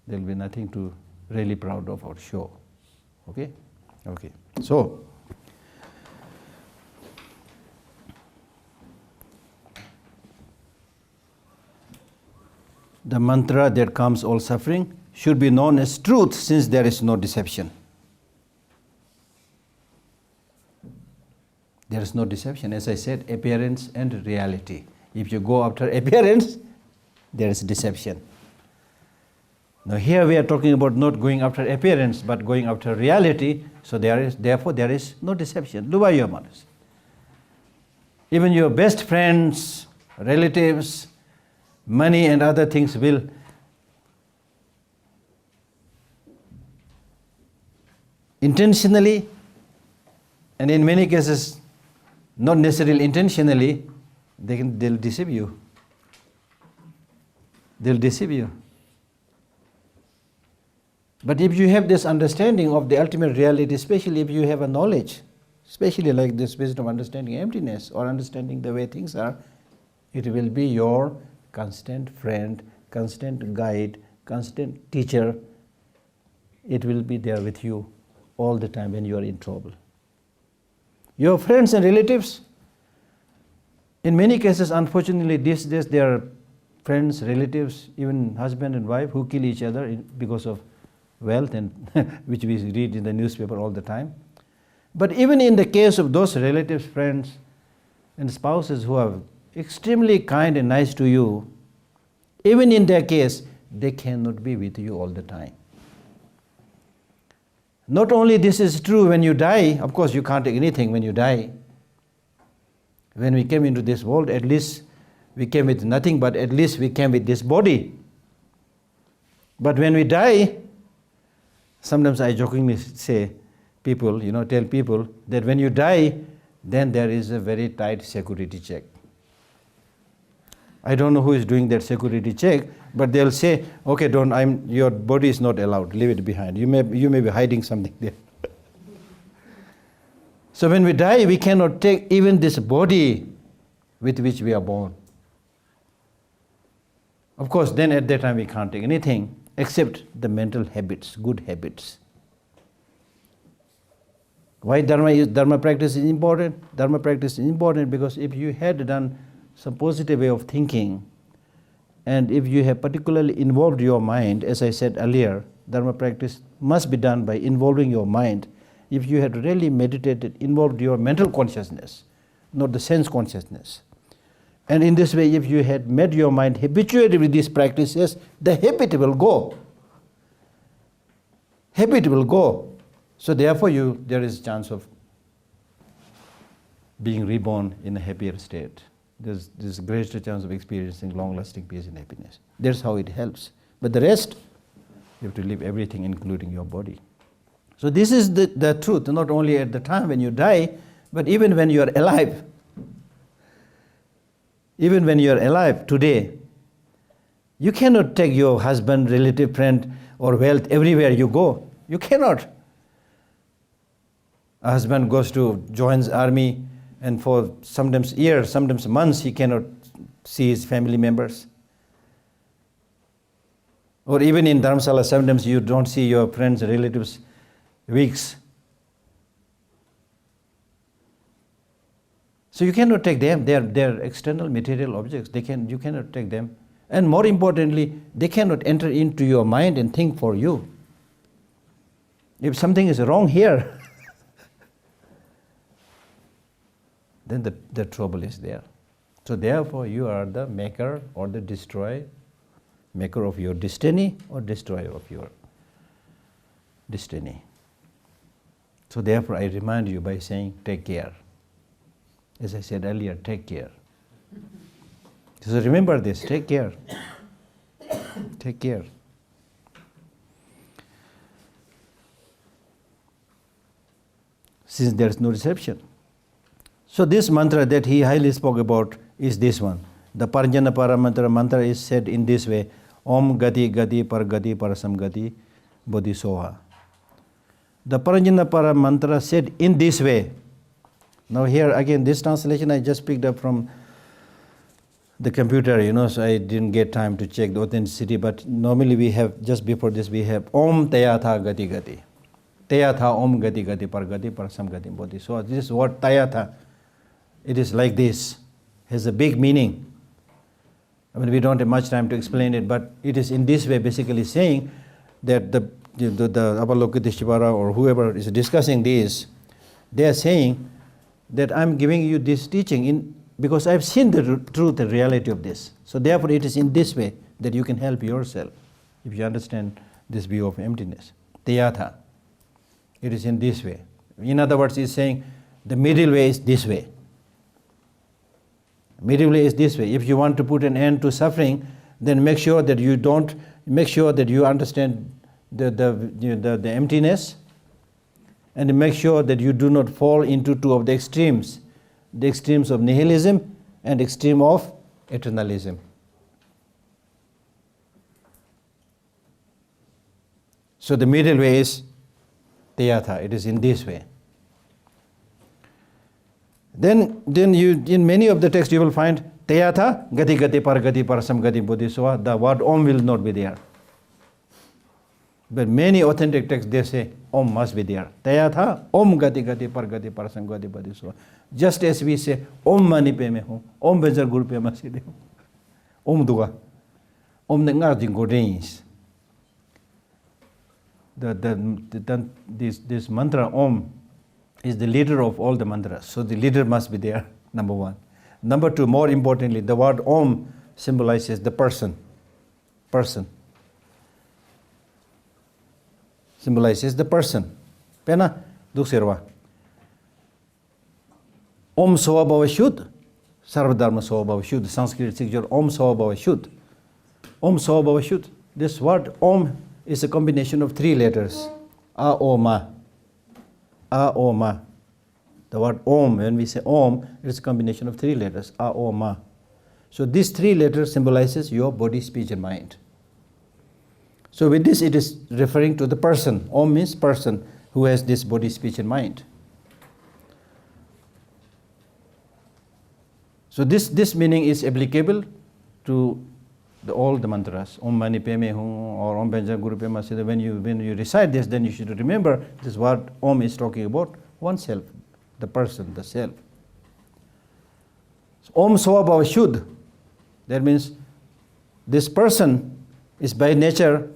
there will be nothing to really proud of or show. Okay? Okay. So, the mantra that calms all suffering should be known as truth, since there is no deception. There is no deception. As I said, appearance and reality. If you go after appearance, there is deception. Now here we are talking about not going after appearance, but going after reality. So therefore there is no deception. Even your best friends, relatives, money and other things will intentionally, and in many cases not necessarily intentionally, they'll deceive you. They'll deceive you. But if you have this understanding of the ultimate reality, especially if you have a knowledge, especially like this wisdom understanding emptiness or understanding the way things are, it will be your constant friend, constant guide, constant teacher. It will be there with you all the time when you are in trouble. Your friends and relatives, in many cases, unfortunately, these days there are friends, relatives, even husband and wife who kill each other because of wealth, and which we read in the newspaper all the time. But even in the case of those relatives, friends, and spouses who are extremely kind and nice to you, even in their case, they cannot be with you all the time. Not only this is true when you die, of course you can't take anything when you die. When we came into this world, at least we came with nothing, but at least we came with this body. But when we die, sometimes I jokingly say, tell people that when you die, then there is a very tight security check. I don't know who is doing that security check, but they'll say, okay, your body is not allowed, leave it behind. You may be hiding something there. So when we die, we cannot take even this body with which we are born. Of course, then at that time we can't take anything except the mental habits, good habits. Why Dharma practice is important? Dharma practice is important because if you had done some positive way of thinking, and if you have particularly involved your mind, as I said earlier, Dharma practice must be done by involving your mind. If you had really meditated, involved your mental consciousness, not the sense consciousness. And in this way, if you had made your mind habituated with these practices, the habit will go. Habit will go. So therefore there is a chance of being reborn in a happier state. There's greater chance of experiencing long-lasting peace and happiness. That's how it helps. But the rest, you have to leave everything, including your body. So this is the truth, not only at the time when you die, but even when you are alive. Even when you are alive today, you cannot take your husband, relative, friend, or wealth everywhere you go. You cannot. A husband joins army, and for sometimes years, sometimes months, he cannot see his family members. Or even in Dharamsala, sometimes you don't see your friends, relatives, weeks. So you cannot take them. They're external material objects. You cannot take them. And more importantly, they cannot enter into your mind and think for you. If something is wrong here, then the trouble is there. So therefore you are the maker or the destroyer, maker of your destiny or destroyer of your destiny. So therefore I remind you by saying, take care. As I said earlier, take care. So remember this, take care. Take care. Since there is no reception. So this mantra that he highly spoke about is this one. The Paranjana mantra is said in this way: Om Gati Gati Par Gati Parasam Gati Bodhisoha. The Paranjana mantra said in this way. Now here again, this translation I just picked up from the computer, so I didn't get time to check the authenticity, but normally we have, just before this we have Om Tayatha Gati Gati. Tayatha Om Gati Gati Par Gati Parasam Gati Bodhisoha. This word Tayatha, it is like this, has a big meaning. I mean, we don't have much time to explain it, but it is in this way basically saying that the Avalokiteshvara or whoever is discussing this, they are saying that I'm giving you this teaching because I've seen the truth and reality of this. So therefore it is in this way that you can help yourself, if you understand this view of emptiness. Tayatha. It is in this way. In other words, he's saying the middle way is this way. Middle way is this way. If you want to put an end to suffering, then make sure that you understand the emptiness, and make sure that you do not fall into two of the extremes of nihilism and extreme of eternalism. So the middle way is Tayatha. It is in this way. Then you, in many of the texts you will find Tayatha Gati Gati Par Gati Parasam Gati Bodhisoha. The word Om will not be there. But many authentic texts, they say Om must be there. Tayatha Om Gati Gati Par Gati Parasam Gati Bodhisoha. Just as we say Om Mani Pe Me Ho, Om Bejar Guru Pe Maside Ho, Om Duga, Om Nengar Jingodens. This mantra Om is the leader of all the mantras. So the leader must be there, number one. Number two, more importantly, the word Om symbolizes the person. Person. Symbolizes the person. Pena duksirwa. Om Swabhava Shuddh. Sarvadharma Swabhava Shuddh. Sanskrit signature Om Swabhava Shuddh. Om Swabhava Shuddh. This word Om is a combination of three letters. A O Ma. A O Ma. The word Om, when we say Om, it's a combination of three letters. A O Ma. So these three letters symbolizes your body, speech and mind. So with this it is referring to the person. Om means person who has this body, speech and mind. So this meaning is applicable to all the mantras. Om Mani Padme Hum or Om Benja Guru Pema Siddha. When you recite this, then you should remember this word Om is talking about oneself, the person, the self. So, Om Swabhava Shuddh. That means this person is by nature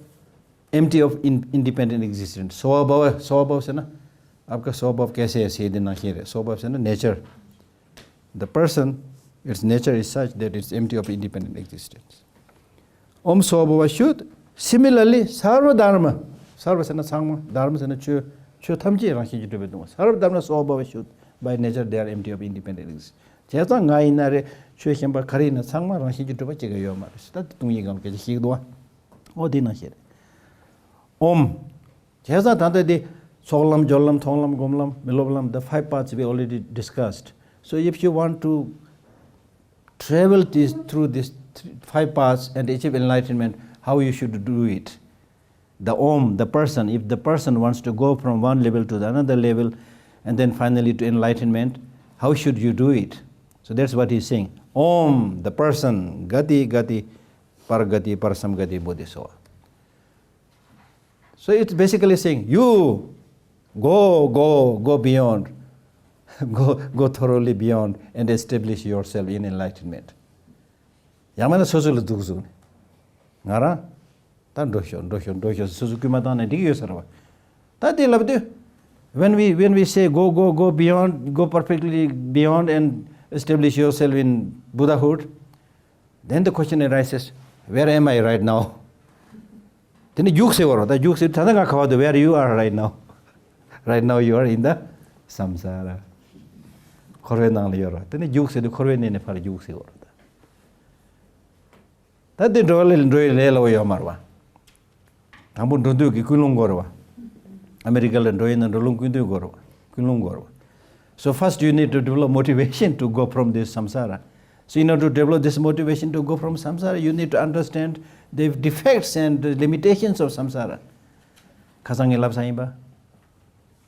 empty of independent existence. Swabhava se na, aapka swabhav kaise hai seedhe na khire. Swabhav se na nature. The person, its nature is such that it's empty of independent existence. Om Swabhava Shuddh. Similarly, Sarva Dharma. Sarva se na sangma, Dharma se na chu thamji rakhi jitu bedunga. Sarva Dharma Swabhava Shuddh. By nature they are empty of independent existence. Cheta ngai na re chu khemba khari na sangma rakhi jitu ba chega yo mar. Sta tungi gam ke ji do. O dina khire. Om. Cheta tanda de solam, jolam, thonglam, gomlam, miloblam, the five parts we already discussed. So if you want to travel through these five paths and achieve enlightenment, how you should do it? The Om, the person, if the person wants to go from one level to another level and then finally to enlightenment, how should you do it? So that's what he's saying. Om, the person, Gati, Gati, Paragati, Parasamgati, Bodhisattva. So it's basically saying, you go beyond. Go thoroughly beyond and establish yourself in enlightenment. Yamana sosulu duksu. Ngara? Tan doshon Suzuki Madana Digyo Sarva. Tati labde. When we say go beyond, go perfectly beyond and establish yourself in Buddhahood, then the question arises, where am I right now? Then the juk se waro. The juk se tadanga kawadu where you are right now. Right now you are in the samsara. Korwe nang yoro. Then the juk se the korwe ne far juk se waro. That the royal lelo yomarwa. Tambun dundu ki kulung gorwa. American and royal and rolung kundu gorwa. Kulung gorwa. So first you need to develop motivation to go from this samsara. So in order to develop this motivation to go from samsara, you need to understand the defects and the limitations of samsara. Khasang elab saimba.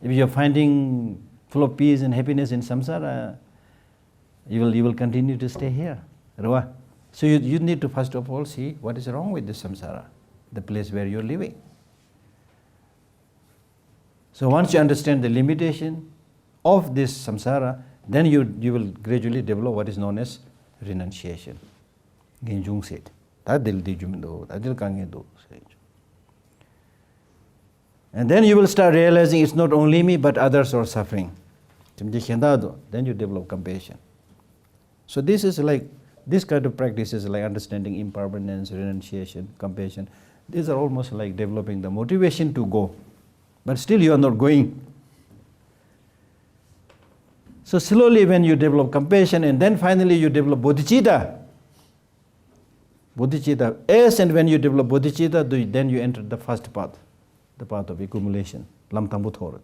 If you are finding full of peace and happiness in samsara, you will continue to stay here. Rawa. So you need to first of all see what is wrong with this samsara, the place where you are living. So once you understand the limitation of this samsara, then you will gradually develop what is known as renunciation. Genjung said. And then you will start realizing it's not only me but others are suffering. Then you develop compassion. So this kind of practice is like understanding impermanence, renunciation, compassion. These are almost like developing the motivation to go. But still you are not going. So slowly when you develop compassion and then finally you develop bodhicitta. Bodhicitta. As and when you develop bodhicitta, then you enter the first path, the path of accumulation. Lamtambuthorada.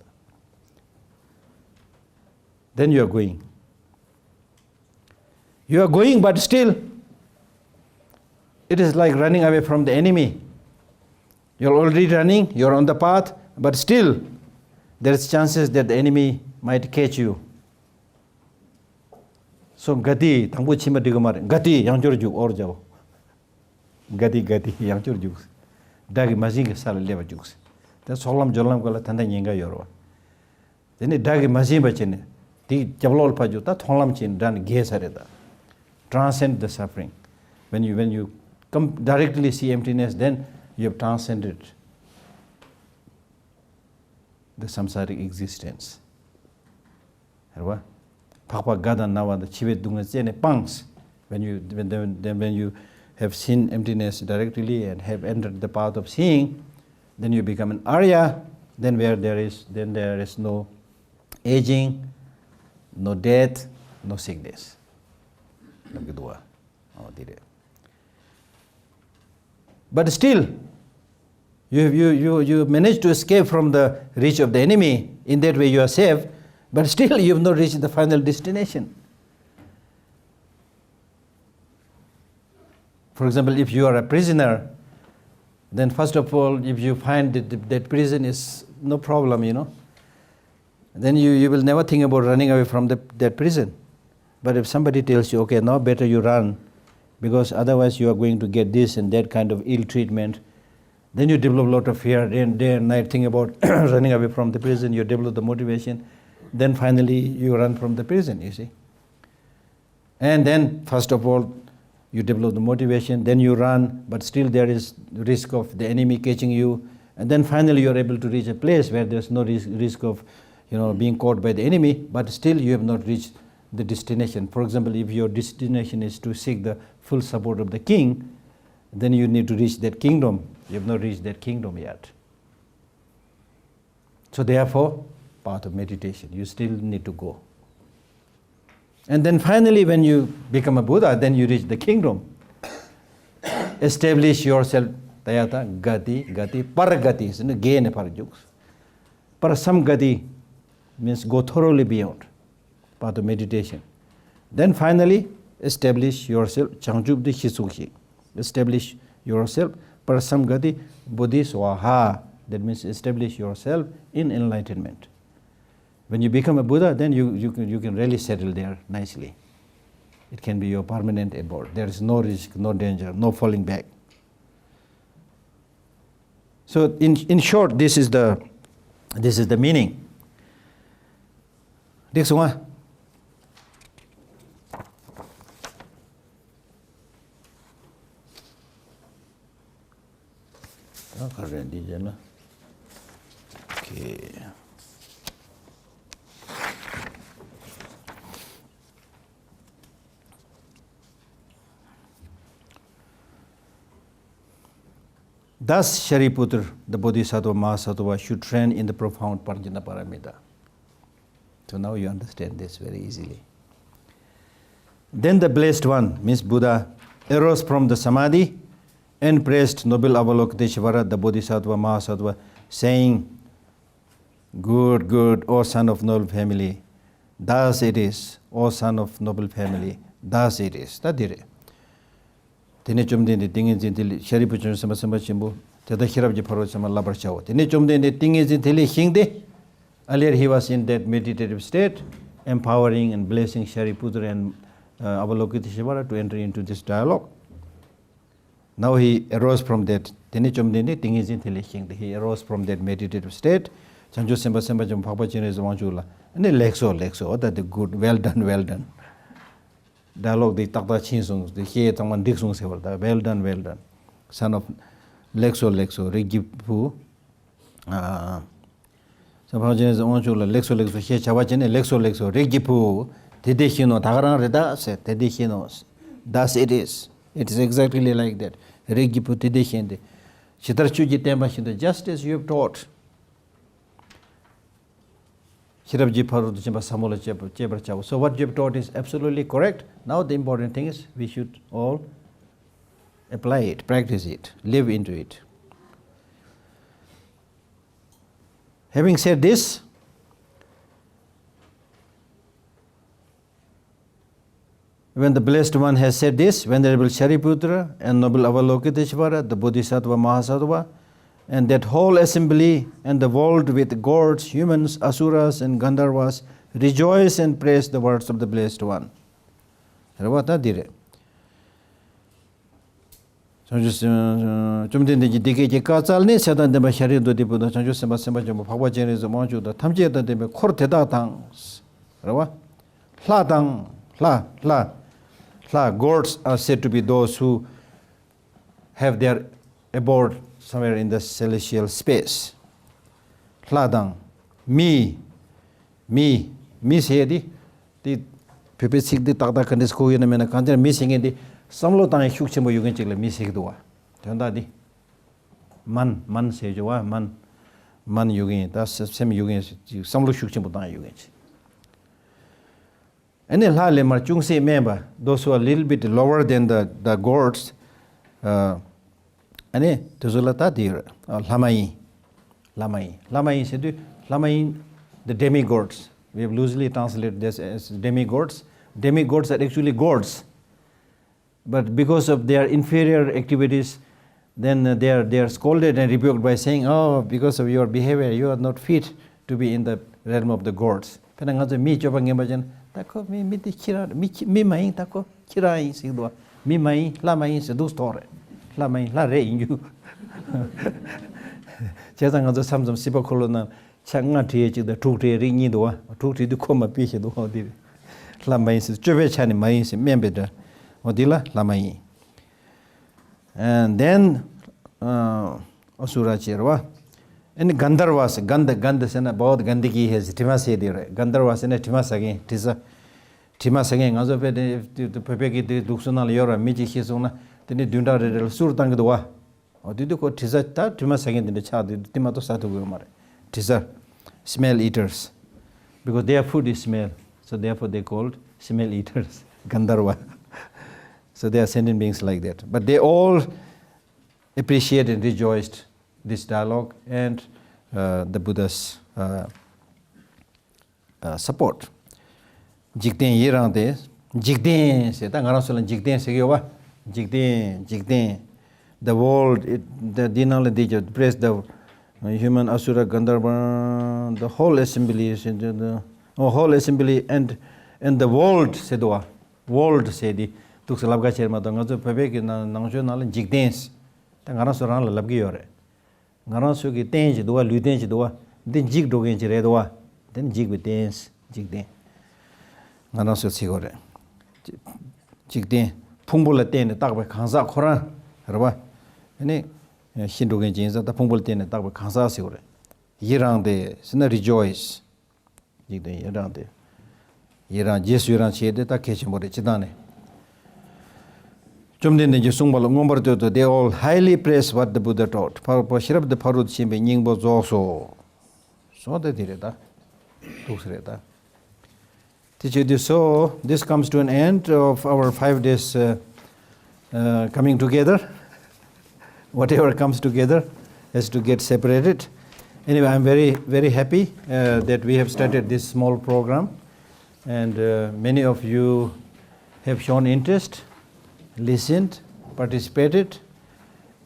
Then you are going. You are going, but still, it is like running away from the enemy. You are already running, you are on the path, but still, there is chances that the enemy might catch you. So, gati, tangpu chima digomar, gati, yang juk or jao. Gati, yang juk. Dagi mazing sal leva juks. That's solam jolam kala tanda yenga yorwa. Then dagi mazing bachene, di jablol paju, ta tholam chin dan gesareda. Transcend the suffering. When you come directly see emptiness, then you have transcended the samsaric existence. Papa Gadan Nawa the Chivet Dungasene Punks. When you have seen emptiness directly and have entered the path of seeing, then you become an Arya. Then there is no aging, no death, no sickness. But still, you manage to escape from the reach of the enemy. In that way you are safe, but still you have not reached the final destination. For example, if you are a prisoner, then first of all, if you find that prison is no problem, then you will never think about running away from that prison. But if somebody tells you, okay, now better you run, because otherwise you are going to get this and that kind of ill treatment, then you develop a lot of fear, day and night think about running away from the prison, you develop the motivation, then finally you run from the prison, you see. And then, first of all, you develop the motivation, then you run, but still there is risk of the enemy catching you, and then finally you are able to reach a place where there's no risk of being caught by the enemy, but still you have not reached the destination. For example, if your destination is to seek the full support of the king, then you need to reach that kingdom. You have not reached that kingdom yet. So therefore, path of meditation, you still need to go. And then finally, when you become a Buddha, then you reach the kingdom. Establish yourself, Tayata, Gati, Paragati, is gain Parajuks. Parasam Gati means go thoroughly beyond, path of meditation. Then finally, establish yourself, Changjubdi Hisukhi. Establish yourself, Parasam Gati, Buddhi Swaha. That means establish yourself in enlightenment. When you become a Buddha, then you can really settle there nicely. It can be your permanent abode. There is no risk, no danger, no falling back. So in short, this is the meaning. Next one. Okay. Thus, Shariputra, the Bodhisattva Mahasattva, should train in the profound Parjana Paramita. So now you understand this very easily. Then the Blessed One, means Buddha, arose from the Samadhi and praised noble Avalokiteshvara, the Bodhisattva Mahasattva, saying, "Good, good, O son of noble family, thus it is, O son of noble family, thus it is." Tadire. Tene chumdene tingin zintili Shariputra sama chimbu, tada hirabji paro sama labar chawo. Tene chumdene tingin zintili hingde. Earlier he was in that meditative state, empowering and blessing Shariputra and Avalokiteshvara to enter into this dialogue. Now he arose from that. Tene chumdene tingin zintili hingde. He arose from that meditative state. Chanjo semba jam papa chine zamanchula. And lexo, that the good, well done. Dialogue the takta chinsung, the he taman diksung sever, well done. Son of lexo, rigipu. Sabajan is onchula, lexo, he chavachine, lexo, rigipu, tedehino, tagaran reda, said tedehinos. Thus it is. It is exactly like that. Rigipu tedehinde. Chitarchuji temba, just as you have taught. So what you have taught is absolutely correct. Now the important thing is we should all apply it, practice it, live into it. Having said this, when the Blessed One has said this, Venerable Shariputra and Noble Avalokiteshvara, the Bodhisattva Mahasattva, and that whole assembly and the world with gods, humans, asuras and gandharvas rejoice and praise the words of the Blessed One. Ravata dire. Chumdin dike katsal ne satan de shari do dipu da chanju semba jam phagwa chen is monju da thamje da de khor theda tang. Rava. Hla tang, hla. Gods are said to be those who have their abode somewhere in the celestial space. Hladang, me miss here the people sick the Tata Kandis Ko in a country missing in the some low time Shukchimo you can check the miss Higdua. Tandadi man say Joa, man Yugin, that's the same Yugin, some low Shukchimo Yugin. And then Hale Marchung say member, those who are a little bit lower than the gourds, Ane Tuzulata dear, Lamai. Said Lamai, the demigods. We have loosely translated this as demigods. Demigods are actually gods. But because of their inferior activities, then they are scolded and rebuked by saying, oh, because of your behavior, you are not fit to be in the realm of the gods. Tako mi ti kira mi mai tako kira in sigdo mi mai la mai se do store la mai la re inju chezang ga samsam sipa kolona changa tie chi da thuk tie ri ni do thuk ti du khoma pi se do di la mai se cheve chani mai se membe da odila la mai. And then asura cherwa and Gandharvas, Gandha sena bahut gandagi hai tima se de rahe Gandharvas ne tima sage tima sage ngazo pe de pepe ki de duksonal yora mi ji khesona tene dunda re sur tang do wa odidu ko tisa ta tima sage de cha de tima to sa to go mare tisa smell eaters because their food is smell, so therefore they called smell eaters Gandharva. So they are sentient beings like that, but they all appreciated and rejoiced this dialogue and the Buddha's support. Jigden yirang de, jigden se ta ngara solan jigden se yo wa, jigden. The world, the dinal de praise the human asura Gandharva, the whole assembly, and the world se do world se di tuk se labga cherma to ngazo pepe ki nangjo nal jigden ta ngara soran la labgi yore. Ngara so ki tenji do lu tenji do den jig do gen jire do den jig with dance jigden. Ngana so sigore jigden phungbol ten tak ba khangsa khora raba ene hindu gen jinza ta phungbol ten tak ba khangsa sigore yirang de sina rejoice jigden yirang de yirang jesu yirang chede ta kechimore chidane chumden de sungbal ngombar to they all highly praise what the Buddha taught for shirab the parud chimbe ningbo zoso so de direta dusreta. So this comes to an end of our 5 days coming together. Whatever comes together has to get separated. Anyway, I'm very, very happy that we have started this small program, and many of you have shown interest, listened, participated,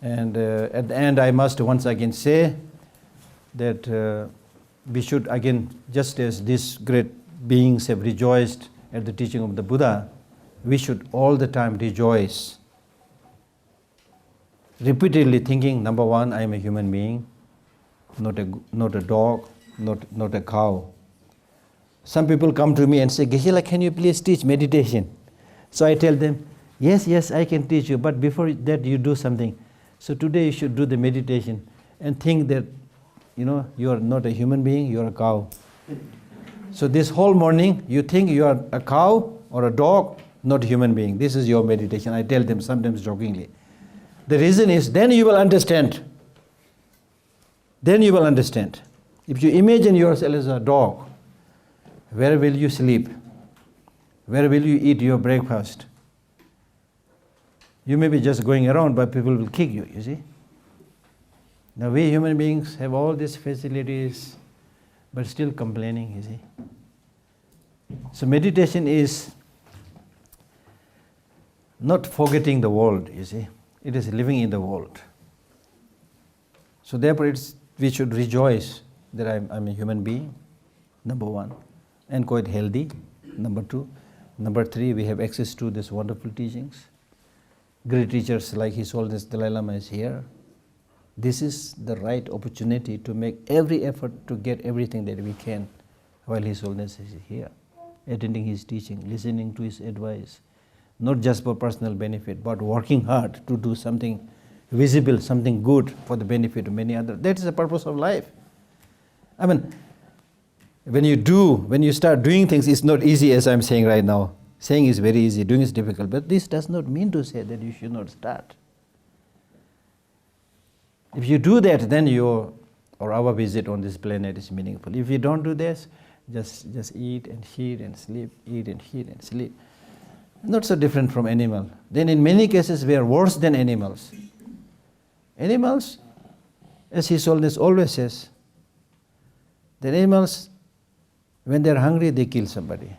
and at the end I must once again say that we should again, just as these great beings have rejoiced at the teaching of the Buddha, we should all the time rejoice, repeatedly thinking, number one, I am a human being, not a dog, not a cow. Some people come to me and say, Geshe, can you please teach meditation? So I tell them, yes, I can teach you, but before that you do something. So today you should do the meditation and think that, you are not a human being, you are a cow. So this whole morning, you think you are a cow or a dog, not a human being. This is your meditation. I tell them sometimes jokingly. The reason is, then you will understand. Then you will understand. If you imagine yourself as a dog, where will you sleep? Where will you eat your breakfast? You may be just going around, but people will kick you, you see. Now we human beings have all these facilities, but still complaining, you see. So meditation is not forgetting the world, you see. It is living in the world. So therefore we should rejoice that I'm a human being, number one, and quite healthy, number two. Number three, we have access to these wonderful teachings. Great teachers like His Holiness Dalai Lama is here. This is the right opportunity to make every effort to get everything that we can while His Holiness is here, attending his teaching, listening to his advice, not just for personal benefit, but working hard to do something visible, something good for the benefit of many others. That is the purpose of life. I mean, When you start doing things, it's not easy as I'm saying right now. Saying is very easy, doing is difficult. But this does not mean to say that you should not start. If you do that, then our visit on this planet is meaningful. If you don't do this, just eat and eat and sleep, eat and eat and sleep. Not so different from animal. Then in many cases we are worse than animals. Animals, as His Holiness always says, the animals, when they are hungry, they kill somebody.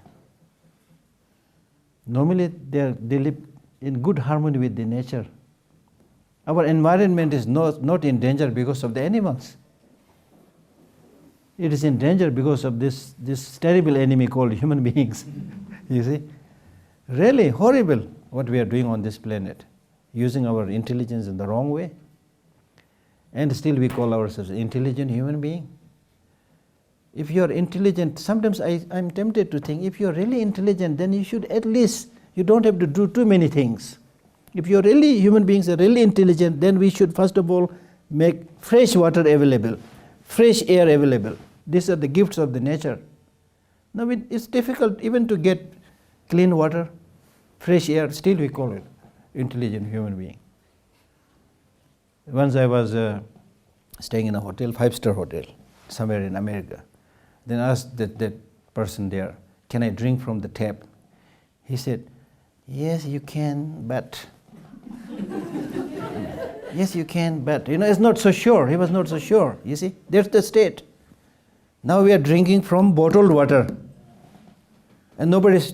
Normally they live in good harmony with the nature. Our environment is not in danger because of the animals. It is in danger because of this terrible enemy called human beings. You see? Really horrible what we are doing on this planet. Using our intelligence in the wrong way. And still we call ourselves intelligent human being. If you are intelligent, sometimes I'm tempted to think, if you are really intelligent, then you should at least, you don't have to do too many things. If you are really, human beings are really intelligent, then we should first of all make fresh water available, fresh air available. These are the gifts of the nature. Now it's difficult even to get clean water, fresh air, still we call it intelligent human being. Once I was staying in a hotel, 5-star hotel, somewhere in America. Then I asked that person there, can I drink from the tap? He said, yes, you can, but... yes, you can, but... it's not so sure. He was not so sure. You see, that's the state. Now we are drinking from bottled water. And nobody's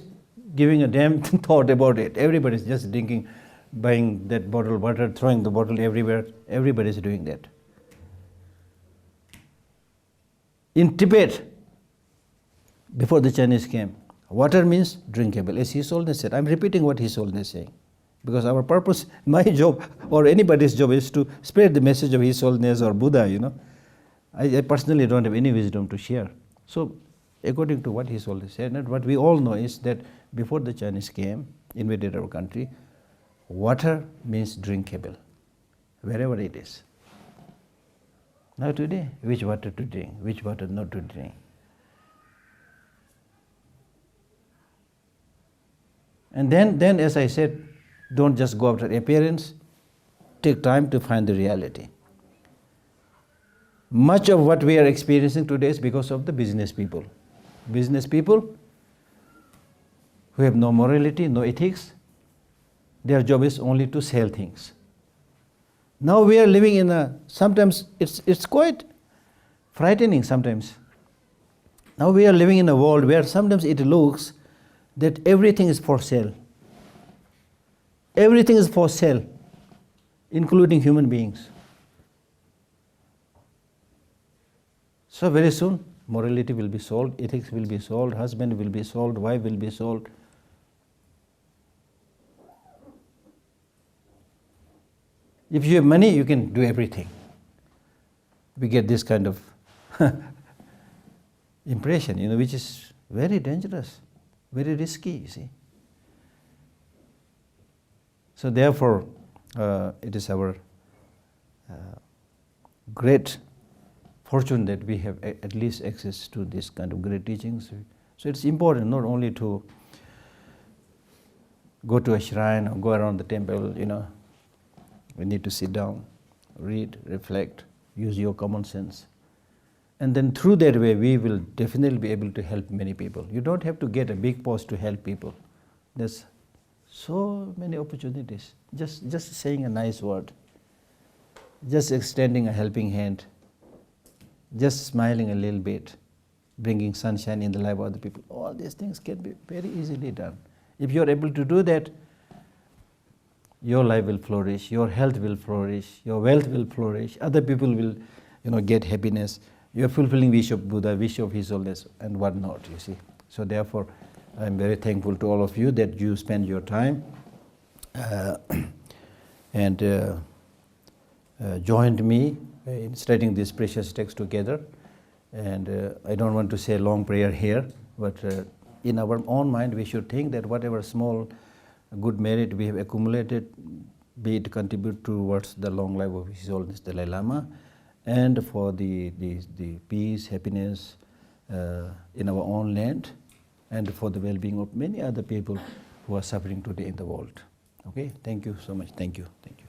giving a damn thought about it. Everybody's just drinking, buying that bottled water, throwing the bottle everywhere. Everybody's doing that. In Tibet, before the Chinese came, water means drinkable. As His Holiness said, I'm repeating what His Holiness is saying. Because our purpose, my job, or anybody's job is to spread the message of His Holiness or Buddha, I personally don't have any wisdom to share. So, according to what His Holiness said, and what we all know is that before the Chinese came, invaded our country, water means drinkable, wherever it is. Now today, which water to drink, which water not to drink. And then as I said, don't just go after appearance, take time to find the reality. Much of what we are experiencing today is because of the business people. Business people who have no morality, no ethics, their job is only to sell things. Now we are living in sometimes it's quite frightening sometimes. Now we are living in a world where sometimes it looks that everything is for sale. Everything is for sale, including human beings. So very soon, morality will be sold, ethics will be sold, husband will be sold, wife will be sold. If you have money, you can do everything. We get this kind of impression, which is very dangerous, very risky, you see. So therefore, it is our great fortune that we have at least access to this kind of great teachings. So it's important not only to go to a shrine or go around the temple, We need to sit down, read, reflect, use your common sense. And then through that way, we will definitely be able to help many people. You don't have to get a big post to help people. There's so many opportunities. Just saying a nice word, just extending a helping hand, just smiling a little bit, bringing sunshine in the life of other people. All these things can be very easily done. If you're able to do that, your life will flourish, your health will flourish, your wealth will flourish, other people will get happiness. You're fulfilling wish of Buddha, wish of His Holiness, and whatnot, you see. So therefore, I'm very thankful to all of you that you spend your time and joined me in studying this precious text together. And I don't want to say a long prayer here, but in our own mind we should think that whatever small good merit we have accumulated, be it contribute towards the long life of His Holiness Dalai Lama, and for the peace, happiness, in our own land and for the well-being of many other people who are suffering today in the world. Okay, thank you so much. Thank you. Thank you.